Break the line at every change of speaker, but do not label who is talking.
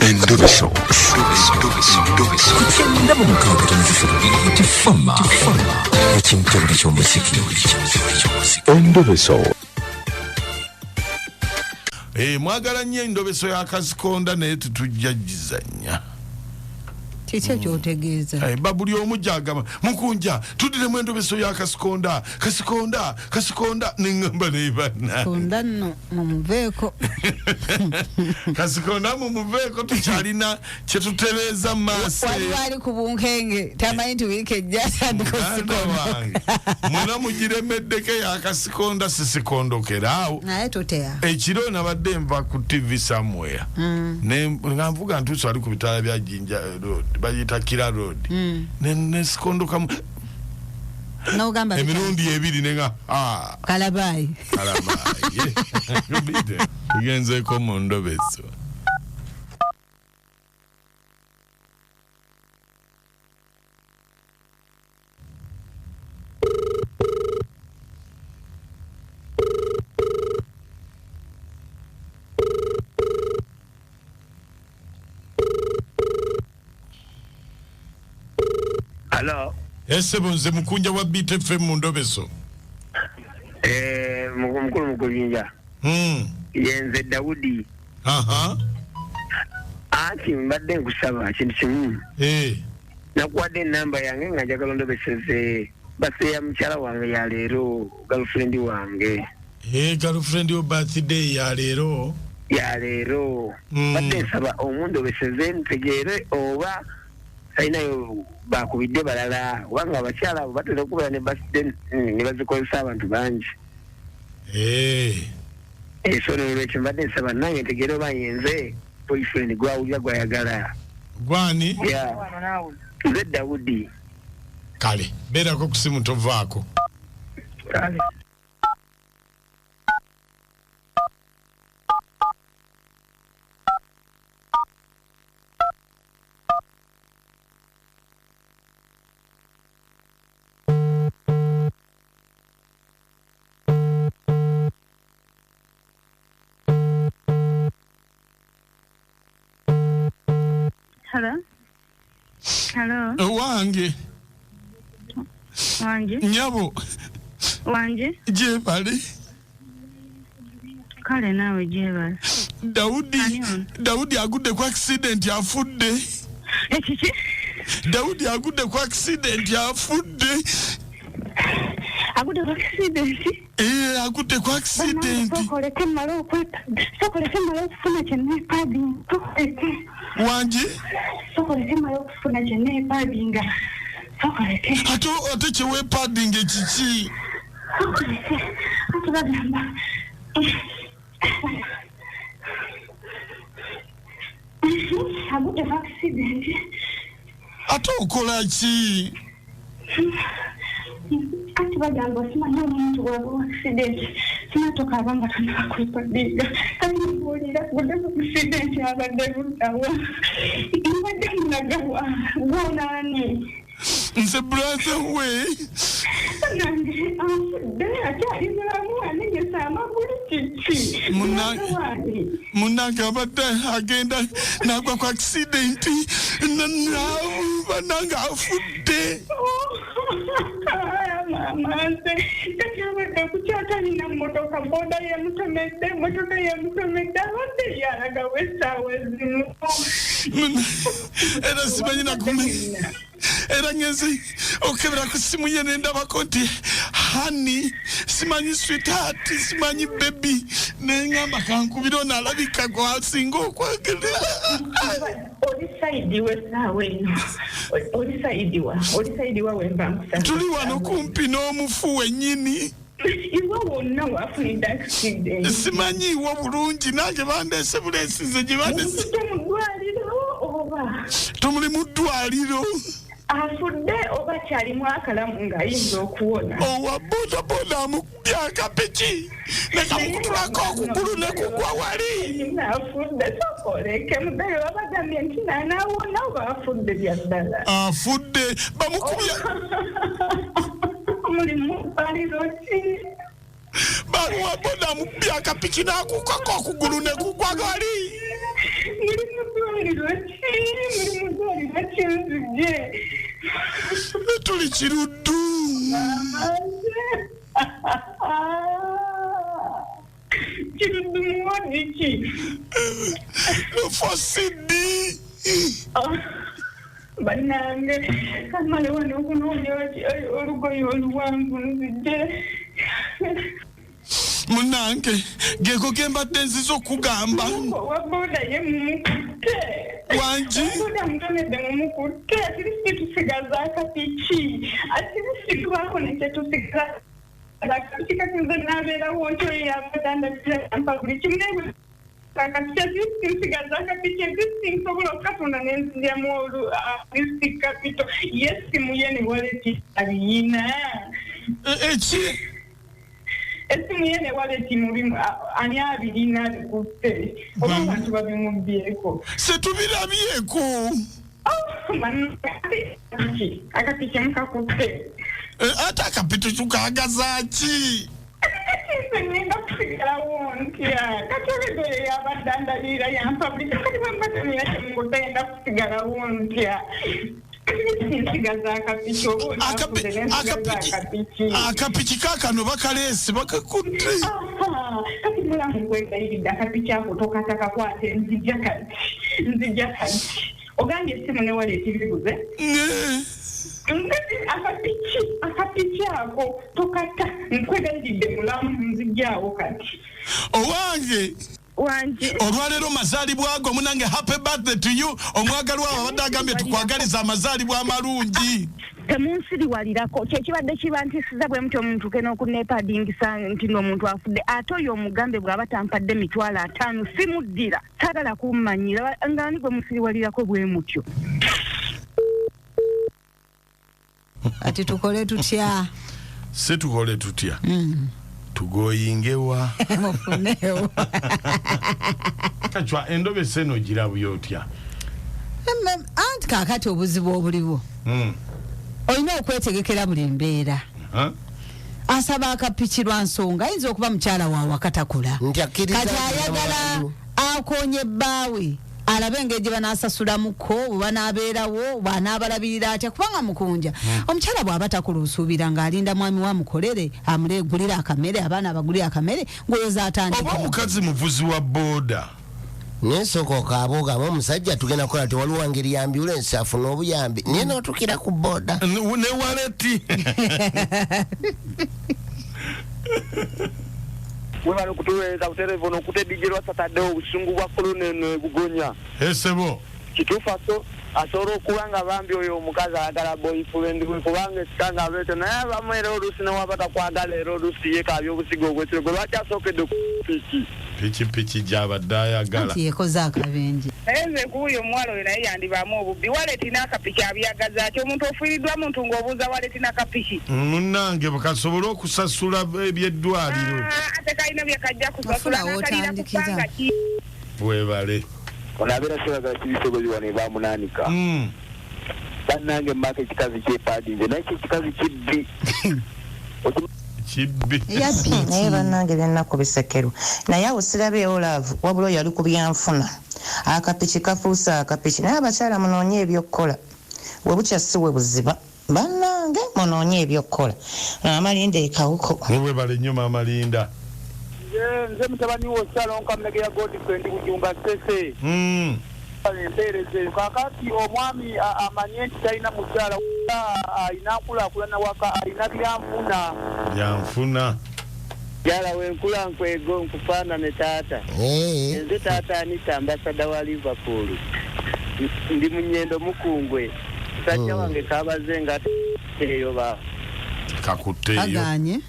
Endobeso.
Kugenda mu mukaaga tifama ekintu eky'omuziki.
Endobeso.
Mwagala nnyo endobeso ya kasikonda naye tetujjagizanya.
Kiki kyotegeeza?
Babuli omu gyagamba Mukunja tuddire endobeso ya kasikonda kasikonda n'engamba n'ebanna.
Kasikonda nno mumuveeko.
Kasikonda mumuveeko tukyalina kye tutereeza mu maaso.
Waliwo ali ku bunkenge tamanyi nti wiiki ejja atandika osikonda.
Mwena mugiremeddeko ya kasikonda sisikondokera.
Naye toteya.
Ekiro nabadde nva ku TV somewhere. Nga nvuga ntuuso ali ku bitaala bya Jinja Road. Bayita Kira Road. Ne sikondoka
n'ogamba
emirundi ebiri nenga
kalabayi.
Tugenzeeko mu ndobeso.
Hello.
Ese bonze Mukunja wa BTF mu ndobeso.
Mukulu Mukunja. Yenze Daudi. Ati mbadde nkusaba kintu kimu. Nakuwadde namba yange nga njagala ndobeseze base ya mukyala wange ya leero girlfriend wange.
Girlfriend yo birthday ya leero. Badde nsaba omundobeseze ntegeere oba sayinayo bakubidde balala wanga abakyala abo batera okubeera ne birthday ne bazikozesa abantu bangi. So n'olwekyo mbadde nsaba nange ntegeere oba yenze boyfriend gwawulira gwayagala. Gwani?
Nze Daudi.
Kale beerako ku simu tovaako.
Kale.
Hello.
Wange. Nyabo.
Wange.
Jebale.
Kale nawe jebale.
Daudi agudde ku accident afudde.
Ekiki?
Daudi agudde ku accident afudde.
Agudde ku accident?
Agudde ku accident.
Sokoleke malo okufuna kyenneepaadinga.
Wange?
Sokoleke malo okufuna kyenneepaadinga. Sokoleke.
Ate kyeweepaadinga ekiki?
Sokoleke. Ate bagamba. Agudde ku accident.
Ate okola ki?
Ati bagamba simanyi omuntu waba accident sinatoka abanga tanakwepadinga kali mbuulira gudde mu accident abadde buddawa mbadde munagawa gwonaani
nze brother we
nange afudde akyali mulamu anenyesa amagulu kiki
munange abadde agenda nagwa ku accident nange afudde.
Mama, kati kukyatanyina mmotoka boda yamutomedde abadde yalaga wessaawa ezimu.
Era simanyi nakumenya. Era ngeze okebera ku simu ye nendabako nti honey simanyi sweetheart simanyi baby nengamba kankubira nalabika gwasinga okwagerera.
Oli wa wemba musasa.
Tuli wano kumpi n'omufu wennyini.
Iwe wonna wafunidde accident.
Simanyi iwe bulungi nange bandeese buleesize gye bandeese. Tumuli mu ddwaliro.
Afudde oba kyalimu akalamu ng'ayinza okuwona.
Owa bodaboda amukubye akapiki nekamukutulako okugulu ne kugwa wali.
Afudde sokoleke mudayo babagambye nti naawona oba afudde bya ddala.
Afudde bamukubye.
Mulimu baliro ki?
Baluwa boda amukubye akapiki n'akukako okugulu ne kugwa wali.
Ngiri
Tuli kiruddu.
Kiruddu mwodiki.
Fosidi.
Banange kamale wano okunoonya olugoye oluwanvu nzije.
Munange geko kembadde nzizo kugamba.
Waboda ye mumukutte.
Wanji.
Waboda mutonedde mumukutte. Atiri tusigaza akapichi. Atiri twako nekye tusigaza. Akapichi katinze nabeerawo ntyo yabatandakira yampa buli kimu. Tusigaza akapichi nsobola okukafuna nenziryamu kapito. Yesimu ye ne waleti aliyina.
Eki.
Esimu ye ne waleti mulimu ani abirina bikutte. Oba abantu babimubbyeko.
Setubirabyeko.
Akapichi mukakutte.
Ate akapito tukagazaaki.
Ngenda kusigalawo ntya. Katolebe yabadandalira yampa buli kati bambatanira kimugenda kusigalawo ntya.
Akapichi kakano bakaleese bakakutte.
Kati mulamu gwegayirira akapichi ako tokataka kwate nzija kati. Ogambye essimu ne waleti biguze. Akapichi ako tokata nkwegayiridde mulamu nzijjaawo kati.
Owange.
Wanje.
Olwaleero mazaalibwa go munange happy birthday to you. Omwagalwa abadde agambye tukwagaliza amazaalibwa amalungi.
Temunsiriwalirako kyekibadde kibantisiza bwe muti omuntu kena okuneepadingisa nti n'omuntu afudde ate oyo omugambe bw'aba tampadde $5,000 simuddira saagala kummanyira nga ani gwe musiriwalirako bwe mutyo.
Ati tukole tutya?
Si tukole tutya. Tugoyingewa.
Mufunewo.
Kachwa Endobeso eno girabu yotya.
Anti kakati obuzibu obuliwo. Olina okwetegekera buli mbeera. Asaba akapichi lwa nsonga ayinza okuba mukyala waawe akatakula. Kati ayagala akonye bbaawe. Alabe engeri banasasulamuko banaabeerawo banaabalabirira atya kubanga Mukunja omukyala bw'aba takulusuubira ng'alinda mwami wa mukolere amulegulira akamere abaana abagulira akamere ng'oyoza atandika.
Oba omukazi muvuzi wa booda
Nensoko kaboga omusajja tugenda kola tewaliwo ngeri ya ambulance afuna obuyambi naye n'otukira ku booda
ne waleti.
Webale kutuweza kuterevono kutedijirwa Saturday obusungu bwa kolonene bugonya.
Esebo.
Kitufa so asoro kuwanga bambi oyo omukazi agala boyfriend we kubanga sikanga abeto naye bamwere olusi ne wabata kwagala ero olusi ye kabyo obusigo ogwetire gwe bakyasokedde
pichi gyabadde ayagala.
Anti yekoza akabenje.
Naye kuyo omwalo naye yandibamu obubbi waleti n'akapichi abyagaza ati omuntu ofiiriddwa muntu ng'obuuza waleti n'akapichi.
Munnange bakasobola okusasula ebyeddwaliro.
Ate kalina byakajja kusasula n'akalina kupanga ki.
Webale.
Onabera sibagala kibisogozi wano ebamunaanika. Bannange mmaka ekikazi kyepaadinze naye ekikazi kibbi.
Naye bannange by'ennaku bisekeru naye awo sirabeewo laavu wabula oyo ali ku byanfuna akapichi kafuusa akapichi naye abakyala munoonye ebyokkola we bukya si we buziba bannange munoonye ebyokkola amalinda ekawuko
webale nnyo Maamalinda.
Nze mutabani wo Salonka Mmegeya Godfrey Bujumba Sese. Empeereze kakati omwami amanye nti talina mukyala alina nkulaakulana waka alina byanfuna jala wenkula nkwego nkufaanane taata nze taata anita ambasada wa Liverpool ndi munyendo mukungwe sajja wange kabaze nga eyo ba
kakutte eyo
aganye